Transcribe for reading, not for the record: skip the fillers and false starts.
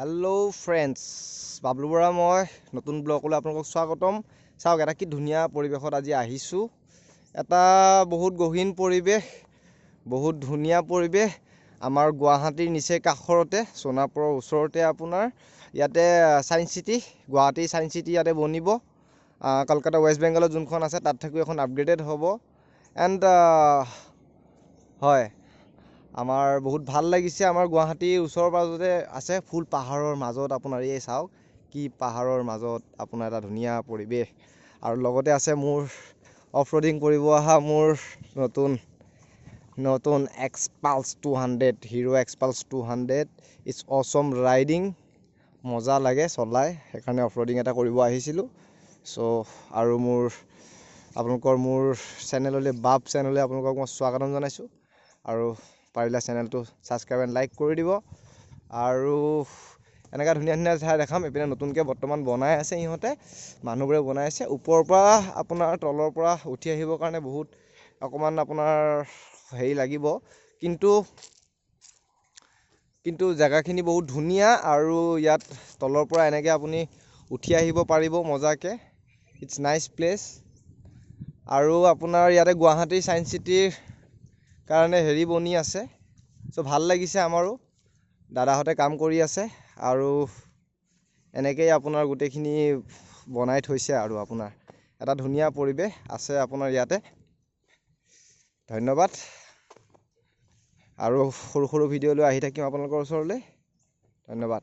Hello' friends, Bablu Bora মই নতুন ব্লগলৈ আপোনালোকক স্বাগতম। চাওক, এটা কি ধুনীয়া পৰিৱেশত আজি আহিছোঁ। এটা বহুত গহীন পৰিৱেশ, বহুত ধুনীয়া পৰিৱেশ। আমাৰ গুৱাহাটীৰ নিচেই কাষৰতে, সোণাপুৰৰ ওচৰতে আপোনাৰ ইয়াতে science city, Guwahati science city ইয়াতে বনিব। কলকাতা ৱেষ্ট বেংগলত যোনখন আছে তাত থাকি এখন আপগ্ৰেডেড হ'ব। এণ্ড হয়, আমাৰ বহুত ভাল লাগিছে। আমাৰ গুৱাহাটীৰ ওচৰ পাজতে আছে, ফুল পাহাৰৰ মাজত আপোনাৰ এই চাওক, কি পাহাৰৰ মাজত আপোনাৰ এটা ধুনীয়া পৰিৱেশ। আৰু লগতে আছে মোৰ অফ ৰোডিং কৰিব অহা মোৰ নতুন Xpulse 200, Hero Xpulse 200। It's awesome riding, মজা লাগে চলাই, সেইকাৰণে অফ ৰোডিং এটা কৰিব আহিছিলোঁ। চ' আৰু আপোনালোকৰ মোৰ চেনেললৈ, বাপ চেনেললৈ আপোনালোকক মই স্বাগতম জনাইছোঁ। আৰু পাৰিলে চেনেলটো ছাবস্ক্ৰাইব এণ্ড লাইক কৰি দিব। আৰু এনেকুৱা ধুনীয়া ধুনীয়া ঠাই দেখাম। এইপিনে নতুনকৈ বৰ্তমান বনাই আছে, ইহঁতে মানুহবোৰে বনাই আছে। ওপৰৰ পৰা আপোনাৰ তলৰ পৰা উঠি আহিবৰ কাৰণে বহুত অকণমান আপোনাৰ হেৰি লাগিব, কিন্তু জেগাখিনি বহুত ধুনীয়া। আৰু ইয়াত তলৰ পৰা এনেকৈ আপুনি উঠি আহিব পাৰিব মজাকৈ। It's nice place. আৰু আপোনাৰ ইয়াতে গুৱাহাটী ছায়েন্স চিটিৰ কাৰণে হেৰি বনি আছে, চ' ভাল লাগিছে। আমাৰো দাদাহঁতে কাম কৰি আছে আৰু এনেকেই আপোনাৰ গোটেইখিনি বনাই থৈছে। আৰু আপোনাৰ এটা ধুনীয়া পৰিৱেশ আছে আপোনাৰ ইয়াতে। ধন্যবাদ। আৰু সৰু সৰু ভিডিঅ' লৈ আহি থাকিম আপোনালোকৰ ওচৰলৈ। ধন্যবাদ।